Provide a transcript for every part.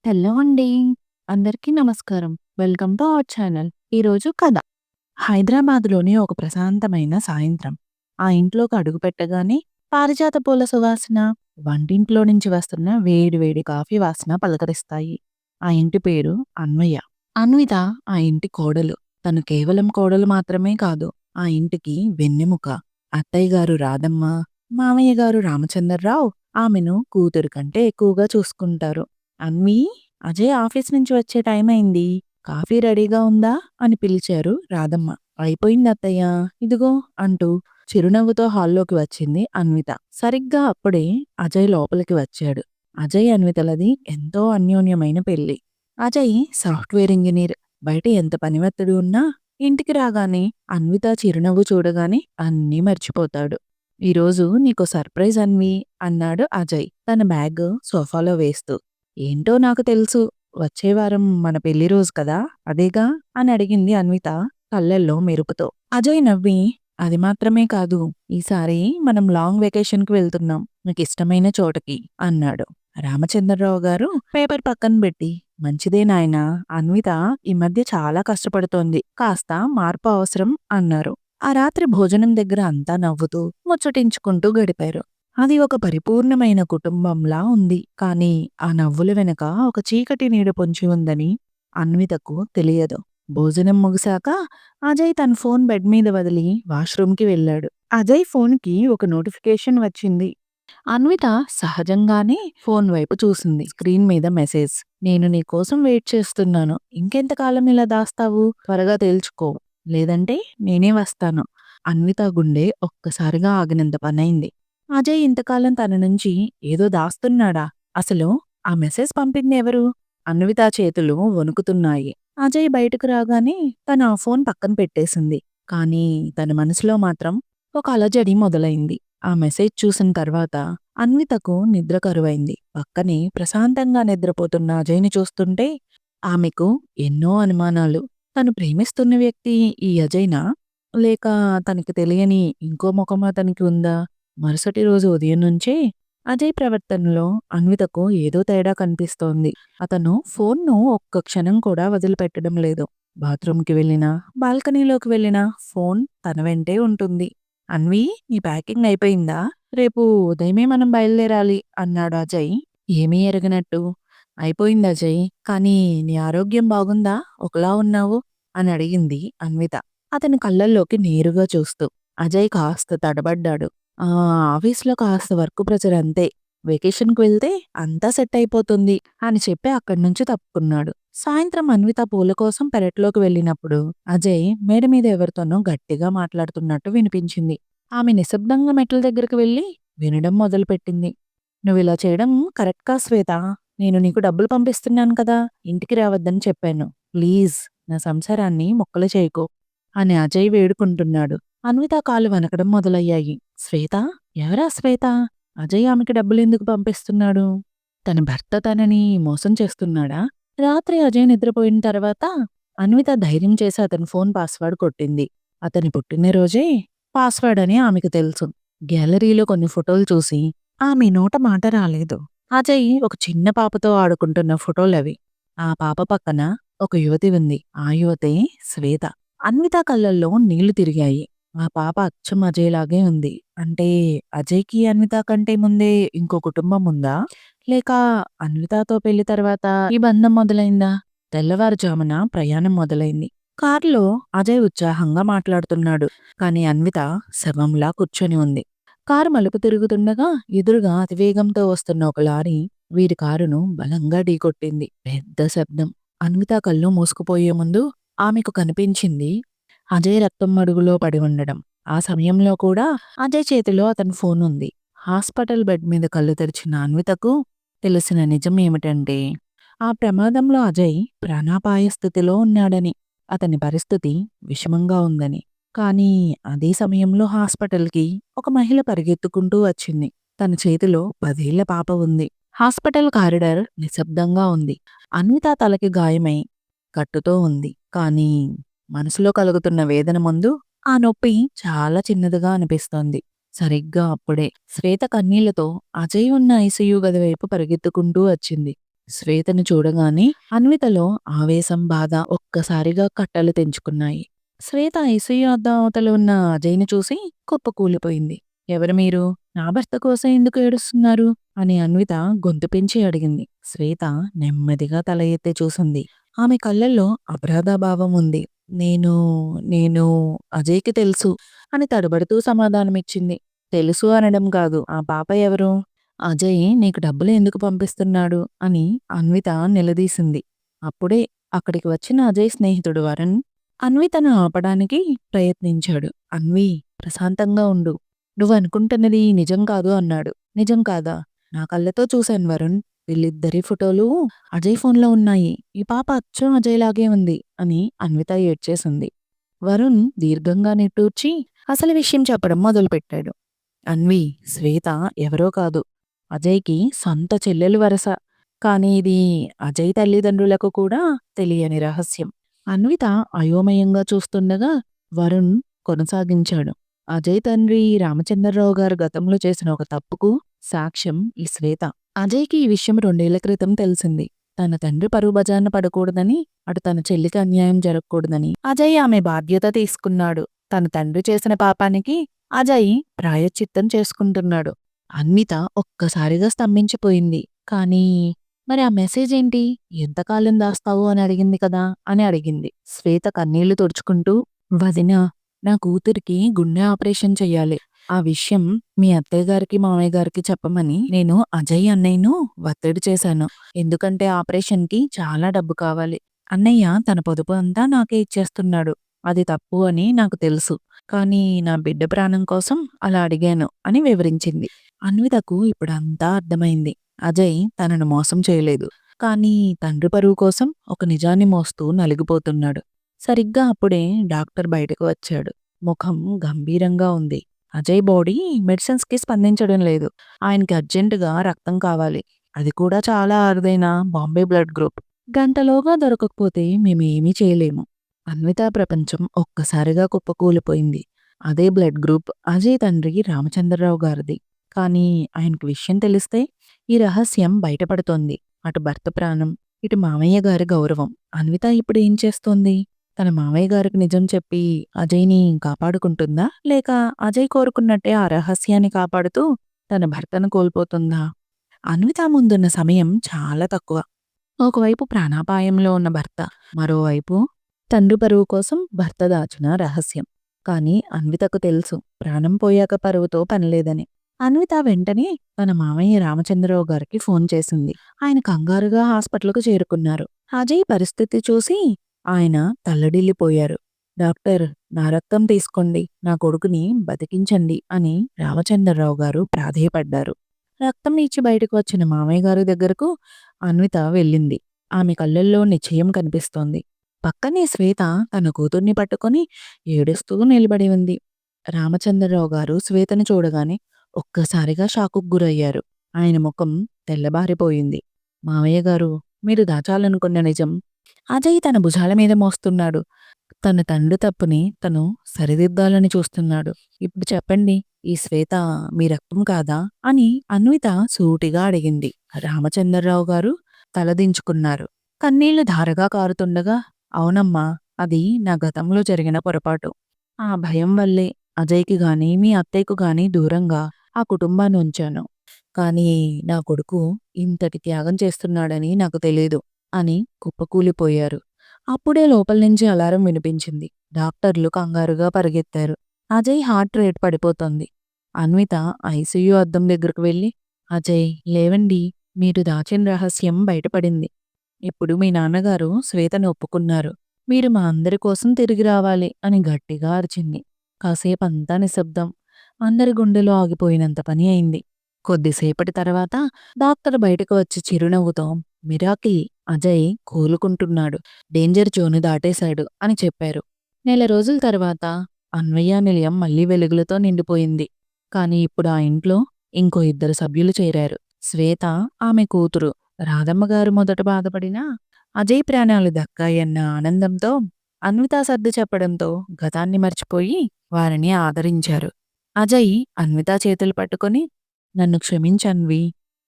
Hello అండి. అందరికీ నమస్కారం. Welcome to our channel. ఈరోజు కథ. హైదరాబాద్‌లోని ఒక ప్రశాంతమైన సాయంత్రం. ఆ ఇంట్లోకి అడుగుపెట్టగానే పారిజాత పూల సువాసన, వంటింట్లో నుంచి వస్తున్న వేడి వేడి కాఫీ వాసన పలకరిస్తాయి. ఆ ఇంటి పేరు అన్వయ్య. అన్విత ఆ ఇంటి కోడలు. తను కేవలం కోడలు మాత్రమే కాదు. ఆ ఇంటికి వెన్నెముక. అత్తయ్య గారు రాధమ్మ, మామయ్య గారు రామచంద్రరావు ఆమెను కూతురు కంటే ఎక్కువగా చూసుకుంటారు. అన్వీ, అజయ్ ఆఫీస్ నుంచి వచ్చే టైం అయింది. కాఫీ రెడీగా ఉందా అని పిలిచారు రాధమ్మ. అయిపోయింది అత్తయ్య, ఇదిగో అంటూ చిరునవ్వుతో హాల్లోకి వచ్చింది అన్విత. సరిగ్గా అప్పుడే అజయ్ లోపలికి వచ్చాడు. అజయ్ అన్వితలది ఎంతో అన్యోన్యమైన పెళ్లి. Ajay software engineer. బయట ఎంత పని ఒత్తిడి ఉన్నా ఇంటికి రాగానే అన్విత చిరునవ్వు చూడగానే అన్నీ మర్చిపోతాడు. ఈరోజు నీకో సర్ప్రైజ్ అన్వి అన్నాడు అజయ్ తన బ్యాగ్ సోఫాలో వేస్తూ. ఏంటో నాకు తెలుసు. వచ్చే వారం మన పెళ్లి రోజు కదా, అదేగా అని అడిగింది అన్విత కళ్ళల్లో మెరుపుతో. అజయ్ నవ్వి, అది మాత్రమే కాదు, ఈసారి మనం లాంగ్ వెకేషన్కి వెళ్తున్నాం, నీకిష్టమైన చోటకి అన్నాడు. రామచంద్రరావు గారు పేపర్ పక్కన పెట్టి, మంచిదే నాయనా, అన్విత ఈ మధ్య చాలా కష్టపడుతోంది, కాస్త మార్పు అవసరం అన్నారు. ఆ రాత్రి భోజనం దగ్గర అంతా నవ్వుతూ ముచ్చటించుకుంటూ గడిపారు. అది ఒక పరిపూర్ణమైన కుటుంబంలా ఉంది. కానీ ఆ నవ్వుల వెనక ఒక చీకటి నీడ పొంచి ఉందని అన్వితకు తెలియదు. భోజనం ముగిశాక అజయ్ తన ఫోన్ బెడ్ మీద వదిలి వాష్రూమ్కి వెళ్ళాడు. అజయ్ ఫోన్కి ఒక నోటిఫికేషన్ వచ్చింది. అన్విత సహజంగానే ఫోన్ వైపు చూసింది. స్క్రీన్ మీద మెసేజ్. నేను నీకోసం వెయిట్ చేస్తున్నాను. ఇంకెంతకాలం ఇలా దాస్తావు? త్వరగా తేల్చుకో, లేదంటే నేనే వస్తాను. అన్విత గుండె ఒక్కసారిగా ఆగినంత పనైంది. అజయ్ ఇంతకాలం తన నుంచి ఏదో దాస్తున్నాడా? అసలు ఆ మెసేజ్ పంపింది ఎవరు? అన్విత చేతులు వణుకుతున్నాయి. అజయ్ బయటకు రాగానే తను ఆ ఫోన్ పక్కన పెట్టేసింది. కానీ తన మనసులో మాత్రం ఒక అలజడి మొదలైంది. ఆ మెసేజ్ చూసిన తర్వాత అన్వితకు నిద్ర కరువైంది. పక్కనే ప్రశాంతంగా నిద్రపోతున్న అజయ్ని చూస్తుంటే ఆమెకు ఎన్నో అనుమానాలు. తను ప్రేమిస్తున్న వ్యక్తి ఈ అజయ్నా? లేక తనకి తెలియని ఇంకో ముఖం అతనికి ఉందా? మరుసటి రోజు ఉదయం నుంచే అజయ్ ప్రవర్తనలో అన్వితకు ఏదో తేడా కనిపిస్తోంది. అతను ఫోన్ను ఒక్క క్షణం కూడా వదిలిపెట్టడం లేదు. బాత్రూంకి వెళ్ళినా, బాల్కనీలోకి వెళ్ళినా ఫోన్ తన వెంటే ఉంటుంది. అన్వి, నీ ప్యాకింగ్ అయిపోయిందా? రేపు ఉదయమే మనం బయలుదేరాలి అన్నాడు అజయ్ ఏమీ ఎరగనట్టు. అయిపోయింది అజయ్, కానీ నీ ఆరోగ్యం బాగుందా? ఒకలా ఉన్నావు అని అడిగింది అన్విత అతని కళ్ళల్లోకి నేరుగా చూస్తూ. అజయ్ కాస్త తడబడ్డాడు. ఆ, ఆఫీస్లో కాస్త వర్క్ ప్రెజర్ అంతే. వెకేషన్కి వెళ్తే అంతా సెట్ అయిపోతుంది అని చెప్పి అక్కడి నుంచి తప్పుకున్నాడు. సాయంత్రం అన్విత పూల కోసం పెరట్లోకి వెళ్ళినప్పుడు అజయ్ మేడ మీద ఎవరితోనో గట్టిగా మాట్లాడుతున్నట్టు వినిపించింది. ఆమె నిశ్శబ్దంగా మెట్ల దగ్గరికి వెళ్ళి వినడం మొదలుపెట్టింది. నువ్విలా చేయడం కరెక్ట్ కా శ్వేత? నేను నీకు డబ్బులు పంపిస్తున్నాను కదా, ఇంటికి రావద్దని చెప్పాను. ప్లీజ్ నా సంసారాన్ని మొక్కలు చేయకు అని అజయ్ వేడుకుంటున్నాడు. అన్విత కాళ్ళు వనకడం మొదలయ్యాయి. శ్వేత? ఎవరా శ్వేత? అజయ్ ఆమెకి డబ్బులెందుకు పంపిస్తున్నాడు? తన భర్త తనని మోసం చేస్తున్నాడా? రాత్రి అజయ్ నిద్రపోయిన తర్వాత అన్విత ధైర్యం చేసి అతని ఫోన్ పాస్వర్డ్ కొట్టింది. అతని పుట్టినరోజే పాస్వర్డ్ అని ఆమెకు తెలుసు. గ్యాలరీలో కొన్ని ఫోటోలు చూసి ఆమె నోట మాట రాలేదు. అజయ్ ఒక చిన్న పాపతో ఆడుకుంటున్న ఫోటోలవి. ఆ పాప పక్కన ఒక యువతి ఉంది. ఆ యువతే శ్వేత. అన్విత కళ్ళల్లో నీళ్లు తిరిగాయి. ఆ పాప అచ్చం అజయ్‌లాగే ఉంది. అంటే అజయ్‌కి అన్విత కంటే ముందే ఇంకో కుటుంబం ఉందా? లేక అన్వితతో పెళ్లి తర్వాత ఈ బంధం మొదలైందా? తెల్లవారుజామున ప్రయాణం మొదలైంది. కారులో అజయ్ ఉత్సాహంగా మాట్లాడుతున్నాడు. కానీ అన్విత శవంలా కూర్చొని ఉంది. కారు మలుపు తిరుగుతుండగా ఎదురుగా అతివేగంతో వస్తున్న ఒక లారీ వీరి కారును బలంగా ఢీకొట్టింది. పెద్ద శబ్దం. అన్విత కళ్ళు మూసుకుపోయే ముందు ఆమెకు కనిపించింది అజయ్ రక్తం మడుగులో పడి ఉండడం. ఆ సమయంలో కూడా అజయ్ చేతిలో అతని ఫోన్ ఉంది. హాస్పిటల్ బెడ్ మీద కళ్ళు తెరిచిన అన్వితకు తెలిసిన నిజం ఏమిటంటే, ఆ ప్రమాదంలో అజయ్ ప్రాణాపాయ స్థితిలో ఉన్నాడని, అతని పరిస్థితి విషమంగా ఉందని. కానీ అదే సమయంలో హాస్పిటల్కి ఒక మహిళ పరిగెత్తుకుంటూ వచ్చింది. తన చేతిలో 10 ఏళ్ల పాప ఉంది. హాస్పిటల్ కారిడార్ నిశ్శబ్దంగా ఉంది. అన్విత తలకి గాయమై కట్టుతో ఉంది. కానీ మనసులో కలుగుతున్న వేదన ముందు ఆ నొప్పి చాలా చిన్నదిగా అనిపిస్తోంది. సరిగ్గా అప్పుడే శ్వేత కన్నీళ్లతో అజయ్ ఉన్న ఐసీయూ గది వైపు పరిగెత్తుకుంటూ వచ్చింది. శ్వేతను చూడగానే అన్వితలో ఆవేశం, బాధ ఒక్కసారిగా కట్టలు తెంచుకున్నాయి. శ్వేత ఐసీయూ అద్దం అవతల ఉన్న అజయ్‌ని చూసి కుప్పకూలిపోయింది. "ఎవరు మీరు? నా భర్త కోసం ఎందుకు ఏడుస్తున్నారు?" అని అన్విత గొంతు పెంచి అడిగింది. శ్వేత నెమ్మదిగా తల ఎత్తి చూసింది. ఆమె కళ్ళల్లో అపరాధభావం ఉంది. "నేను నేను అజయ్‌కి తెలుసు" అని తడబడుతూ సమాధానమిచ్చింది. "తెలుసు అనడం కాదు. ఆ పాప ఎవరు? అజయ్ నీకు డబ్బులు ఎందుకు పంపిస్తున్నాడు?" అని అన్విత నిలదీసింది. అప్పుడే అక్కడికి వచ్చిన అజయ్ స్నేహితుడు వరుణ్ అన్వితను ఆపడానికి ప్రయత్నించాడు. "అన్వీ, ప్రశాంతంగా ఉండు. నువ్వనుకుంటున్నది నిజం కాదు" అన్నాడు. "నిజం కాదా? నా కళ్ళతో చూశాను వరుణ్. వీళ్ళిద్దరి ఫోటోలు అజయ్ ఫోన్‌లో ఉన్నాయి. ఈ పాప అచ్చం అజయ్ లాగే ఉంది" అని అన్విత ఏడ్చేసింది. వరుణ్ దీర్ఘంగా నిట్టూర్చి అసలు విషయం చెప్పడం మొదలుపెట్టాడు. "అన్వీ, శ్వేత ఎవరో కాదు. అజయ్‌కి సొంత చెల్లెలు వరస. కానీ ఇది అజయ్ తల్లిదండ్రులకు కూడా తెలియని రహస్యం." అన్విత అయోమయంగా చూస్తుండగా వరుణ్ కొనసాగించాడు. "అజయ్ తండ్రి రామచంద్రరావు గారు గతంలో చేసిన ఒక తప్పుకు సాక్ష్యం ఈ శ్వేత. అజయ్‌కి ఈ విషయం 2 ఏళ్ల క్రితం తెలిసింది. తన తండ్రి పరువు బజారున పడకూడదని, అటు తన చెల్లికి అన్యాయం జరగకూడదని అజయ్ ఆమె బాధ్యత తీసుకున్నాడు. తన తండ్రి చేసిన పాపానికి అజయ్ ప్రాయశ్చిత్తం చేసుకుంటున్నాడు." అన్విత ఒక్కసారిగా స్తంభించిపోయింది. "కానీ మరి ఆ మెసేజ్ ఏంటి? ఎంతకాలం దాస్తావు అని అడిగింది కదా" అని అడిగింది. శ్వేత కన్నీళ్లు తుడుచుకుంటూ, "వదినా, నా కూతురికి గుండె ఆపరేషన్ చెయ్యాలి. ఆ విషయం మీ అత్తయ్య గారికి, మామయ్య గారికి చెప్పమని నేను అజయ్ అన్నయ్యను ఒత్తిడి చేశాను. ఎందుకంటే ఆపరేషన్‌కి చాలా డబ్బు కావాలి. అన్నయ్య తన పొదుపు అంతా నాకే ఇచ్చేస్తున్నాడు. అది తప్పు అని నాకు తెలుసు. కానీ నా బిడ్డ ప్రాణం కోసం అలా అడిగాను" అని వివరించింది. అన్వితకు ఇప్పుడంతా అర్థమైంది. అజయ్ తనను మోసం చేయలేదు. కానీ తండ్రి పరువు కోసం ఒక నిజాన్ని మోస్తూ నలిగిపోతున్నాడు. సరిగ్గా అప్పుడే డాక్టర్ బయటకు వచ్చాడు. ముఖం గంభీరంగా ఉంది. అజయ్ బాడీ మెడిసిన్స్‌కి స్పందించడం లేదు. ఆయనకి అర్జెంటుగా రక్తం కావాలి. అది కూడా చాలా అరుదైన బాంబే బ్లడ్ గ్రూప్. గంటలోగా దొరకకపోతే మేమేమీ చేయలేము. అన్విత ప్రపంచం ఒక్కసారిగా కుప్పకూలిపోయింది. అదే బ్లడ్ గ్రూప్ అజయ్ తండ్రి రామచంద్రరావు గారిది. కానీ ఆయనకు విషయం తెలిస్తే ఈ రహస్యం బయటపడుతోంది. అటు భర్త ప్రాణం, ఇటు మామయ్య గారి గౌరవం. అన్విత ఇప్పుడు ఏం చేస్తోంది? తన మామయ్య గారికి నిజం చెప్పి అజయ్‌ని కాపాడుకుంటుందా? లేక అజయ్ కోరుకున్నట్టే ఆ రహస్యాన్ని కాపాడుతూ తన భర్తను కోల్పోతుందా? అన్విత ముందున్న సమయం చాలా తక్కువ. ఒకవైపు ప్రాణాపాయంలో ఉన్న భర్త, మరోవైపు తండ్రి పరువు కోసం భర్త దాచిన రహస్యం. కానీ అన్వితకు తెలుసు ప్రాణం పోయాక పరువుతో పనిలేదని. అన్విత వెంటనే తన మామయ్య రామచంద్రరావు గారికి ఫోన్ చేసింది. ఆయన కంగారుగా హాస్పిటల్‌కు చేరుకున్నారు. అజయ్ పరిస్థితి చూసి ఆయన తల్లడిల్లిపోయారు. "డాక్టర్, నా రక్తం తీసుకోండి. నా కొడుకుని బతికించండి" అని రామచంద్రరావు గారు ప్రాధేయపడ్డారు. రక్తం ఇచ్చి బయటకు వచ్చిన మామయ్య గారి దగ్గరకు అన్విత వెళ్ళింది. ఆమె కళ్ళల్లో నిశ్చయం కనిపిస్తోంది. పక్కనే శ్వేత తన కూతుర్ని పట్టుకొని ఏడుస్తూ నిలబడి ఉంది. రామచంద్రరావు గారు శ్వేతను చూడగానే ఒక్కసారిగా షాకుకు గురయ్యారు. ఆయన ముఖం తెల్లబారిపోయింది. "మావయ్య గారు, మీరు దాచాలనుకున్న నిజం అజయ్ తన భుజాల మీద మోస్తున్నాడు. తన తండ్రి తప్పుని తను సరిదిద్దాలని చూస్తున్నాడు. ఇప్పుడు చెప్పండి, ఈ శ్వేత మీ రక్తం కాదా?" అని అన్విత సూటిగా అడిగింది. రామచంద్రరావు గారు తలదించుకున్నారు. కన్నీళ్లు ధారగా కారుతుండగా, "అవునమ్మా, అది నా గతంలో జరిగిన పొరపాటు. ఆ భయం వల్లే అజయ్‌కి గాని, మీ అత్తయ్యకు గాని దూరంగా ఆ కుటుంబాన్ని ఉంచాను. కానీ నా కొడుకు ఇంతటి త్యాగం చేస్తున్నాడని నాకు తెలీదు" అని కుప్పకూలిపోయారు. అప్పుడే లోపల నుంచి అలారం వినిపించింది. డాక్టర్లు కంగారుగా పరిగెత్తారు. అజయ్ హార్ట్ రేట్ పడిపోతోంది. అన్విత ఐసీయూ అద్దం దగ్గరకు వెళ్ళి, "అజయ్, లేవండి. మీరు దాచిన రహస్యం బయటపడింది. ఇప్పుడు మీ నాన్నగారు శ్వేతను ఒప్పుకున్నారు. మీరు మా అందరి కోసం తిరిగి రావాలి" అని గట్టిగా అరిచింది. కాసేపంతా నిశ్శబ్దం. అందరి గుండెలో ఆగిపోయినంత పని అయింది. కొద్దిసేపటి తర్వాత డాక్టర్ బయటకు వచ్చి చిరునవ్వుతో, "మిరాకిల్, అజయ్ కోలుకుంటున్నాడు. డేంజర్ జోన్ దాటేశాడు" అని చెప్పారు. నెల రోజుల తర్వాత అన్వయ్య నిలయం మళ్లీ వెలుగులతో నిండిపోయింది. కానీ ఇప్పుడు ఆ ఇంట్లో ఇంకో 2 సభ్యులు చేరారు. శ్వేత, ఆమె కూతురు. రాధమ్మగారు మొదట బాధపడినా అజయ్ ప్రాణాలు దక్కాయన్న ఆనందంతో, అన్విత సర్ది చెప్పడంతో గతాన్ని మర్చిపోయి వారిని ఆదరించారు. అజయ్ అన్విత చేతులు పట్టుకొని, "నన్ను క్షమించన్వి.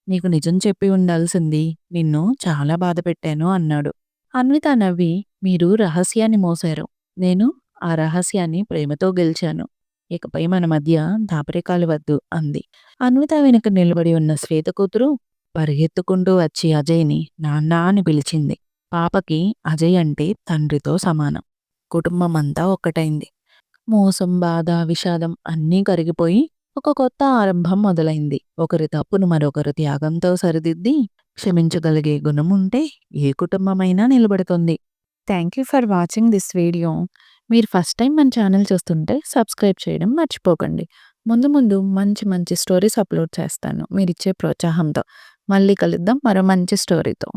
నీకు నిజం చెప్పి ఉండాల్సింది. నిన్ను చాలా బాధపెట్టాను అన్నాడు. అన్విత నవ్వి, మీరు రహస్యాన్ని మోసారు. నేను ఆ రహస్యాన్ని ప్రేమతో గెలిచాను. ఇకపై మన మధ్య దాపరికాలు వద్దు అంది. అన్విత వెనుక నిలబడి ఉన్న శ్వేత కూతురు పరిగెత్తుకుంటూ వచ్చి అజయ్‌ని నాన్న అని పిలిచింది. పాపకి అజయ్ అంటే తండ్రితో సమానం. కుటుంబమంతా ఒక్కటైంది. మోసం, బాధ, విషాదం అన్నీ కరిగిపోయి ఒక కొత్త ఆరంభం మొదలైంది. ఒకరి తప్పును మరొకరు త్యాగంతో సరిదిద్ది క్షమించగలిగే గుణం ఉంటే ఏ కుటుంబమైనా నిలబడుతుంది. Thank you for watching this video. మీరు ఫస్ట్ టైం మన ఛానల్ చూస్తుంటే సబ్స్క్రైబ్ చేయడం మర్చిపోకండి. ముందు ముందు మంచి మంచి స్టోరీస్ అప్లోడ్ చేస్తాను మీరిచ్చే ప్రోత్సాహంతో. మళ్ళీ కలుద్దాం మరో మంచి స్టోరీతో.